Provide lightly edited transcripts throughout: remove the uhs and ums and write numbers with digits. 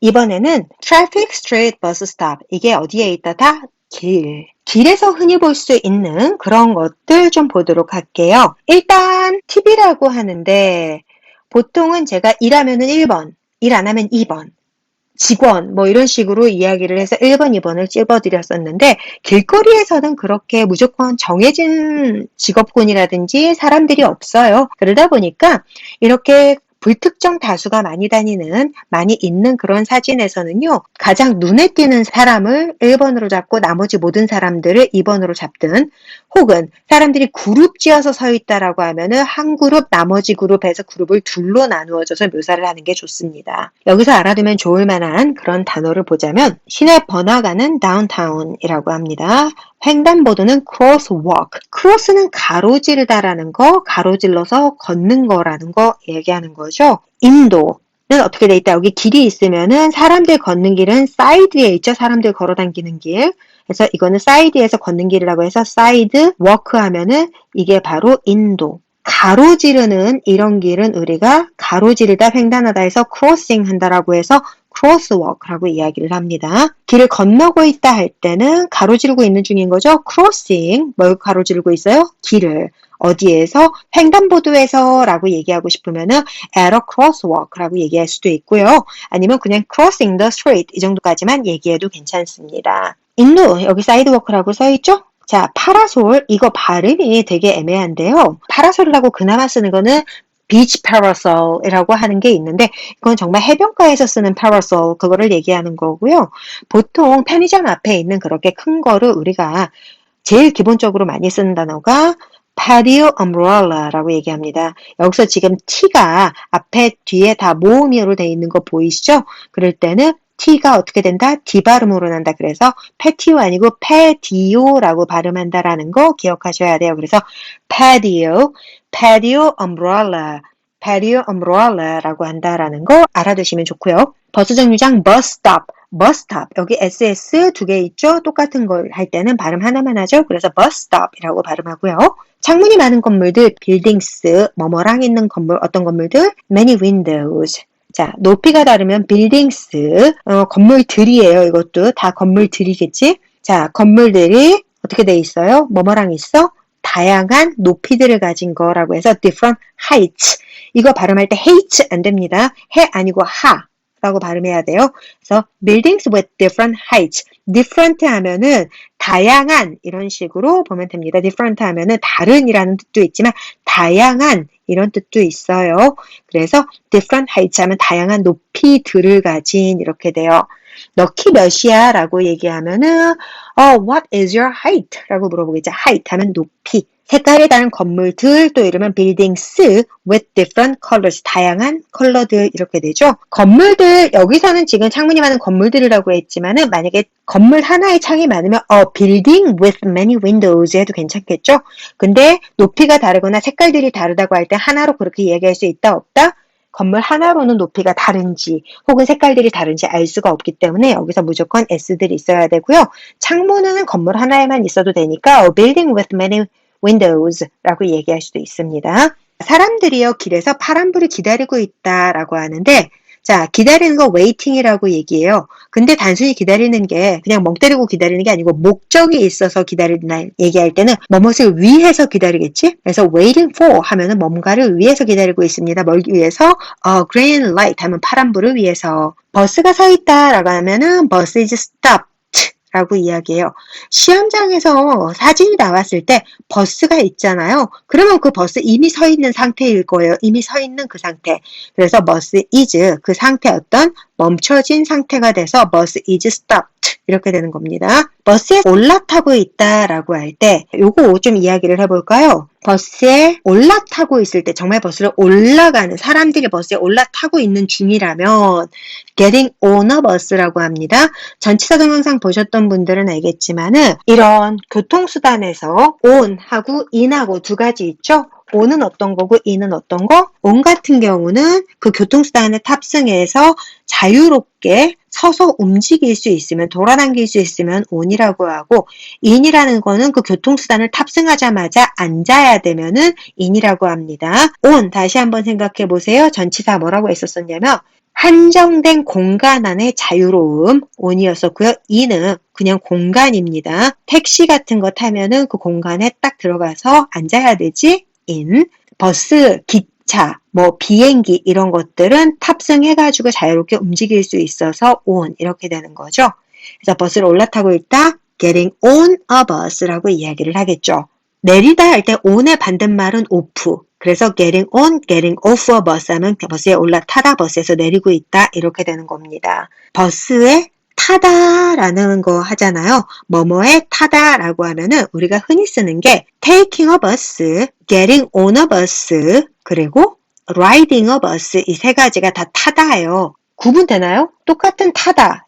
이번에는 traffic street bus stop. 이게 어디에 있다? 다 길에서 흔히 볼 수 있는 그런 것들 좀 보도록 할게요. 일단 팁이라고 하는데 보통은 제가 일하면은 1번, 일 안 하면 2번, 직원 뭐 이런 식으로 이야기를 해서 1번, 2번을 찝어드렸었는데 길거리에서는 그렇게 무조건 정해진 직업군이라든지 사람들이 없어요. 그러다 보니까 이렇게 불특정 다수가 많이 있는 그런 사진에서는요. 가장 눈에 띄는 사람을 1번으로 잡고 나머지 모든 사람들을 2번으로 잡든 혹은 사람들이 그룹 지어서 서 있다라고 하면은 한 그룹, 나머지 그룹에서 그룹을 둘로 나누어져서 묘사를 하는 게 좋습니다. 여기서 알아두면 좋을 만한 그런 단어를 보자면 시내 번화가는 다운타운이라고 합니다. 횡단보도는 crosswalk. cross는 가로지르다라는 거, 가로질러서 걷는 거라는 거 얘기하는 거죠. 인도는 어떻게 돼 있다? 여기 길이 있으면은 사람들 걷는 길은 사이드에 있죠. 사람들 걸어 다니는 길. 그래서 이거는 사이드에서 걷는 길이라고 해서 사이드 워크 하면은 이게 바로 인도. 가로지르는 이런 길은 우리가 가로지르다 횡단하다 해서 크로싱 한다라고 해서 크로스워크라고 이야기를 합니다. 길을 건너고 있다 할 때는 가로지르고 있는 중인 거죠. 크로싱, 뭘 가로지르고 있어요? 길을. 어디에서? 횡단보도에서 라고 얘기하고 싶으면은 at a crosswalk 라고 얘기할 수도 있고요. 아니면 그냥 crossing the street 이 정도까지만 얘기해도 괜찮습니다. 인도, 여기 사이드워크라고 써있죠? 자, 파라솔, 이거 발음이 되게 애매한데요. 파라솔이라고 그나마 쓰는 거는 beach parasol이라고 하는 게 있는데 이건 정말 해변가에서 쓰는 parasol 그거를 얘기하는 거고요. 보통 편의점 앞에 있는 그렇게 큰 거를 우리가 제일 기본적으로 많이 쓰는 단어가 patio umbrella라고 얘기합니다. 여기서 지금 T가 앞에 뒤에 다 모음으로 되어 있는 거 보이시죠? 그럴 때는 T가 어떻게 된다? D 발음으로 난다. 그래서 patio 아니고 patio라고 발음한다라는 거 기억하셔야 돼요. 그래서 patio umbrella라고 한다라는 거 알아두시면 좋고요. 버스 정류장 bus stop. 여기 SS 두 개 있죠? 똑같은 걸 할 때는 발음 하나만 하죠? 그래서 bus stop이라고 발음하고요. 창문이 많은 건물들, buildings, 뭐뭐랑 있는 건물, 어떤 건물들? many windows. 자, 높이가 다르면 buildings, 건물들이에요. 이것도 다 건물들이겠지? 자, 건물들이 어떻게 돼 있어요? 뭐뭐랑 있어? 다양한 높이들을 가진 거라고 해서 different heights. 이거 발음할 때 h 안 됩니다. 해 아니고 하. 라고 발음해야 돼요. 그래서 buildings with different heights. different 하면은 다양한 이런 식으로 보면 됩니다. different 하면은 다른이라는 뜻도 있지만 다양한 이런 뜻도 있어요. 그래서 different heights 하면 다양한 높이들을 가진 이렇게 돼요. 너 키 몇이야? 라고 얘기하면은 what is your height? 라고 물어보겠죠. height 하면 높이. 색깔이 다른 건물들 또 이러면 buildings with different colors 다양한 컬러들 이렇게 되죠. 건물들 여기서는 지금 창문이 많은 건물들이라고 했지만은 만약에 건물 하나에 창이 많으면 building with many windows 해도 괜찮겠죠. 근데 높이가 다르거나 색깔들이 다르다고 할 때 하나로 그렇게 이야기할 수 있다 없다? 건물 하나로는 높이가 다른지 혹은 색깔들이 다른지 알 수가 없기 때문에 여기서 무조건 S들이 있어야 되고요. 창문은 건물 하나에만 있어도 되니까 building with many windows라고 얘기할 수도 있습니다. 사람들이요 길에서 파란불을 기다리고 있다라고 하는데 자 기다리는 거 waiting이라고 얘기해요. 근데 단순히 기다리는 게 그냥 멍 때리고 기다리는 게 아니고 목적이 있어서 기다리는 얘기할 때는 뭐뭇을 위해서 기다리겠지? 그래서 waiting for 하면은 뭔가를 위해서 기다리고 있습니다. 뭘 위해서? green light 하면 파란불을 위해서. 버스가 서 있다라고 하면은 bus is stopped 라고 이야기해요. 시험장에서 사진이 나왔을 때 버스가 있잖아요. 그러면 그 버스 이미 서 있는 상태일 거예요. 이미 서 있는 그 상태. 그래서 bus is 그 상태 어떤 멈춰진 상태가 돼서 bus is stopped 이렇게 되는 겁니다. 버스에 올라타고 있다라고 할 때 요거 좀 이야기를 해볼까요? 버스에 올라타고 있을 때 정말 버스를 올라가는 사람들이 버스에 올라타고 있는 중이라면 getting on a bus라고 합니다. 전치사 동영상 보셨던 분들은 알겠지만은 이런 교통수단에서 on하고 in하고 두 가지 있죠? on은 어떤 거고 in은 어떤 거? on 같은 경우는 그 교통수단에 탑승해서 자유롭게 서서 움직일 수 있으면 돌아다닐 수 있으면 on이라고 하고 in이라는 거는 그 교통수단을 탑승하자마자 앉아야 되면은 in이라고 합니다. on 다시 한번 생각해 보세요. 전치사 뭐라고 했었었냐면 한정된 공간 안의 자유로움, on이었었고요. in은 그냥 공간입니다. 택시 같은 거 타면은 그 공간에 딱 들어가서 앉아야 되지? in. 버스, 기차, 뭐 비행기 이런 것들은 탑승해가지고 자유롭게 움직일 수 있어서 on 이렇게 되는 거죠. 그래서 버스를 올라타고 있다. getting on a bus라고 이야기를 하겠죠. 내리다 할 때 on의 반대말은 off. 그래서 getting on, getting off a bus 하면 버스에 올라타다, 버스에서 내리고 있다 이렇게 되는 겁니다. 버스에 타다라는 거 하잖아요. 뭐뭐에 타다라고 하면은 우리가 흔히 쓰는 게 taking a bus, getting on a bus, 그리고 riding a bus 이 세 가지가 다 타다예요. 구분되나요? 똑같은 타다,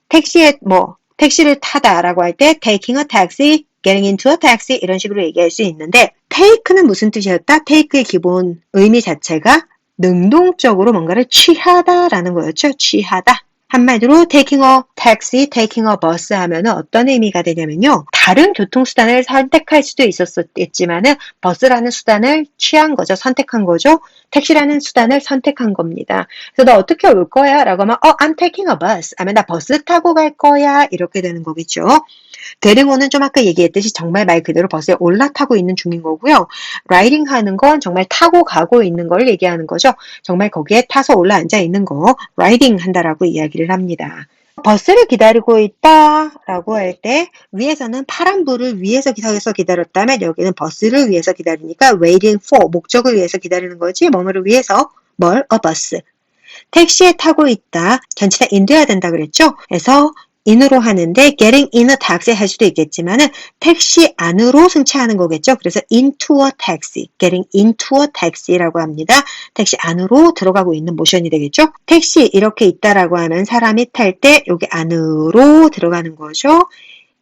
택시를 타다라고 할 때 taking a taxi, getting into a taxi 이런 식으로 얘기할 수 있는데 take는 무슨 뜻이었다? take의 기본 의미 자체가 능동적으로 뭔가를 취하다라는 거였죠. 취하다. 한마디로 taking a taxi, taking a bus 하면은 어떤 의미가 되냐면요. 다른 교통수단을 선택할 수도 있었겠지만은 버스라는 수단을 취한 거죠. 선택한 거죠. 택시라는 수단을 선택한 겁니다. 그래서 너 어떻게 올 거야? 라고 하면 I'm taking a bus 하면 나 버스 타고 갈 거야. 이렇게 되는 거겠죠. getting on은 좀 아까 얘기했듯이 정말 말 그대로 버스에 올라타고 있는 중인 거고요. riding 하는 건 정말 타고 가고 있는 걸 얘기하는 거죠. 정말 거기에 타서 올라앉아 있는 거 riding 한다라고 이야기를 합니다. 버스를 기다리고 있다 라고 할 때 위에서는 파란불을 위해서 서서 기다렸다면 여기는 버스를 위해서 기다리니까 waiting for 목적을 위해서 기다리는 거지 뭐뭐를 위해서 뭘? a bus. 택시에 타고 있다. 전체 다 인돼야 된다 그랬죠? 그래서 in으로 하는데 getting in a taxi 할 수도 있겠지만은 택시 안으로 승차하는 거겠죠. 그래서 into a taxi, getting into a taxi라고 합니다. 택시 안으로 들어가고 있는 모션이 되겠죠. 택시 이렇게 있다라고 하면 사람이 탈 때 여기 안으로 들어가는 거죠.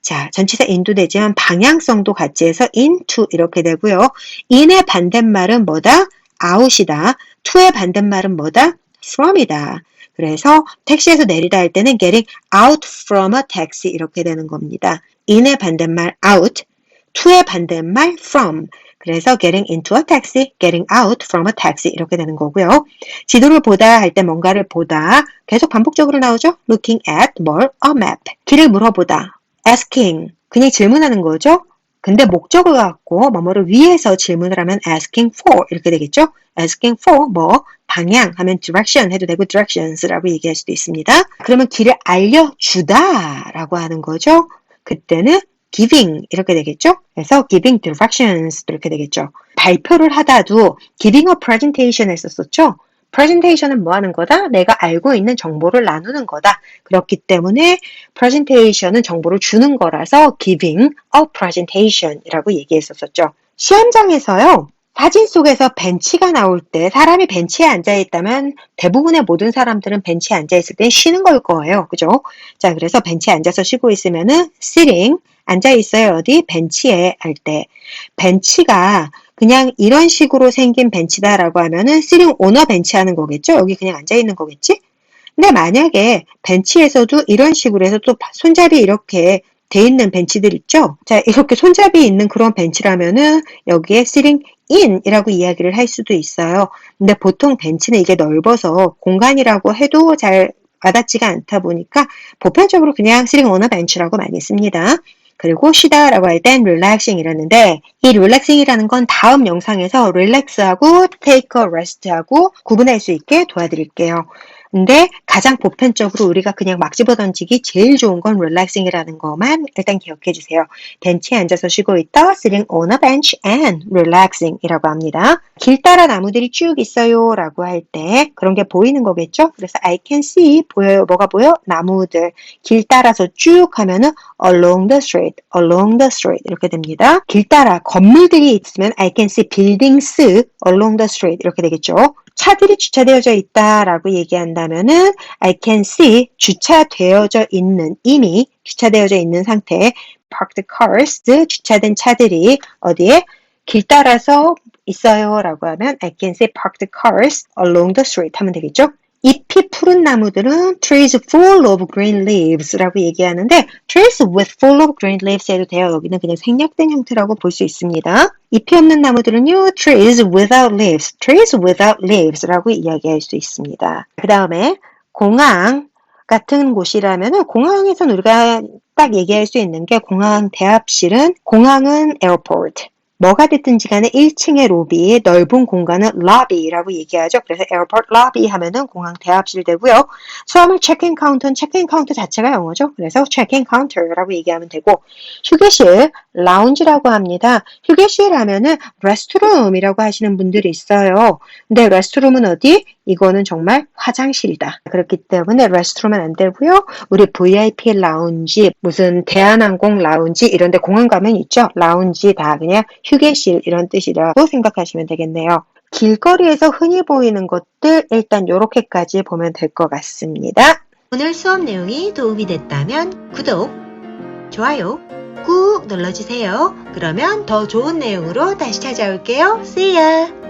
자, 전치사 in도 되지만 방향성도 같이 해서 into 이렇게 되고요. in의 반대말은 뭐다? out이다. to의 반대말은 뭐다? from이다. 그래서 택시에서 내리다 할 때는 getting out from a taxi 이렇게 되는 겁니다. in의 반대말 out, to의 반대말 from. 그래서 getting into a taxi, getting out from a taxi 이렇게 되는 거고요. 지도를 보다 할 때 뭔가를 보다 계속 반복적으로 나오죠. looking at 뭘? a map. 길을 물어보다. asking. 그냥 질문하는 거죠. 근데 목적을 갖고 뭐뭐를 위해서 질문을 하면 asking for 이렇게 되겠죠. asking for 뭐 방향 하면 direction 해도 되고 directions라고 얘기할 수도 있습니다. 그러면 길을 알려주다 라고 하는 거죠. 그때는 giving 이렇게 되겠죠. 그래서 giving directions 이렇게 되겠죠. 발표를 하다도 giving a presentation 했었었죠. presentation은 뭐 하는 거다? 내가 알고 있는 정보를 나누는 거다. 그렇기 때문에 presentation은 정보를 주는 거라서 giving a presentation 이라고 얘기했었죠. 시험장에서요. 사진 속에서 벤치가 나올 때 사람이 벤치에 앉아있다면 대부분의 모든 사람들은 벤치에 앉아있을 땐 쉬는 걸 거예요. 그죠? 자, 그래서 벤치에 앉아서 쉬고 있으면은 sitting, 앉아있어요. 어디? 벤치에 할 때. 벤치가 그냥 이런 식으로 생긴 벤치다라고 하면은 sitting on a bench 하는 거겠죠? 여기 그냥 앉아있는 거겠지? 근데 만약에 벤치에서도 이런 식으로 해서 또 손잡이 이렇게 돼 있는 벤치들 있죠? 자, 이렇게 손잡이 있는 그런 벤치라면은 여기에 sitting in 이라고 이야기를 할 수도 있어요. 근데 보통 벤치는 이게 넓어서 공간이라고 해도 잘 와닿지가 않다 보니까 보편적으로 그냥 sitting on a bench라고 많이 씁니다. 그리고 쉬다라고 할 땐 relaxing 이라는데 이 relaxing이라는 건 다음 영상에서 relax하고 take a rest하고 구분할 수 있게 도와드릴게요. 근데 가장 보편적으로 우리가 그냥 막 집어던지기 제일 좋은 건 relaxing이라는 것만 일단 기억해 주세요. 벤치에 앉아서 쉬고 있다, sitting on a bench and relaxing 이라고 합니다. 길 따라 나무들이 쭉 있어요 라고 할 때 그런 게 보이는 거겠죠? 그래서 I can see, 보여요. 뭐가 보여? 나무들. 길 따라서 쭉 하면은 along the street 이렇게 됩니다. 길 따라 건물들이 있으면 I can see buildings along the street 이렇게 되겠죠. 차들이 주차되어져 있다라고 얘기한다면은 I can see 주차되어져 있는 이미 주차되어져 있는 상태 parked cars 주차된 차들이 어디에 길 따라서 있어요 라고 하면 I can see parked cars along the street 하면 되겠죠. 잎이 푸른 나무들은 trees full of green leaves 라고 얘기하는데 trees with full of green leaves 해도 돼요. 여기는 그냥 생략된 형태라고 볼 수 있습니다. 잎이 없는 나무들은요 trees without leaves 라고 이야기할 수 있습니다. 그 다음에 공항 같은 곳이라면은 공항에선 우리가 딱 얘기할 수 있는 게 공항 대합실은 공항은 airport. 뭐가 됐든지 간에 1층의 로비의 넓은 공간은 lobby라고 얘기하죠. 그래서 airport lobby 하면은 공항 대합실 되고요. 처음에 check-in counter는 check-in counter 자체가 영어죠. 그래서 check-in counter라고 얘기하면 되고 휴게실 lounge라고 합니다. 휴게실 하면은 restroom이라고 하시는 분들이 있어요. 근데 restroom은 어디? 이거는 정말 화장실이다. 그렇기 때문에 restroom은 안 되고요. 우리 VIP 라운지, 무슨 대한항공 라운지 이런 데 공항 가면 있죠. 라운지 다 그냥 휴게실 이런 뜻이라고 생각하시면 되겠네요. 길거리에서 흔히 보이는 것들 일단 이렇게까지 보면 될 것 같습니다. 오늘 수업 내용이 도움이 됐다면 구독, 좋아요 꾹 눌러주세요. 그러면 더 좋은 내용으로 다시 찾아올게요. See ya!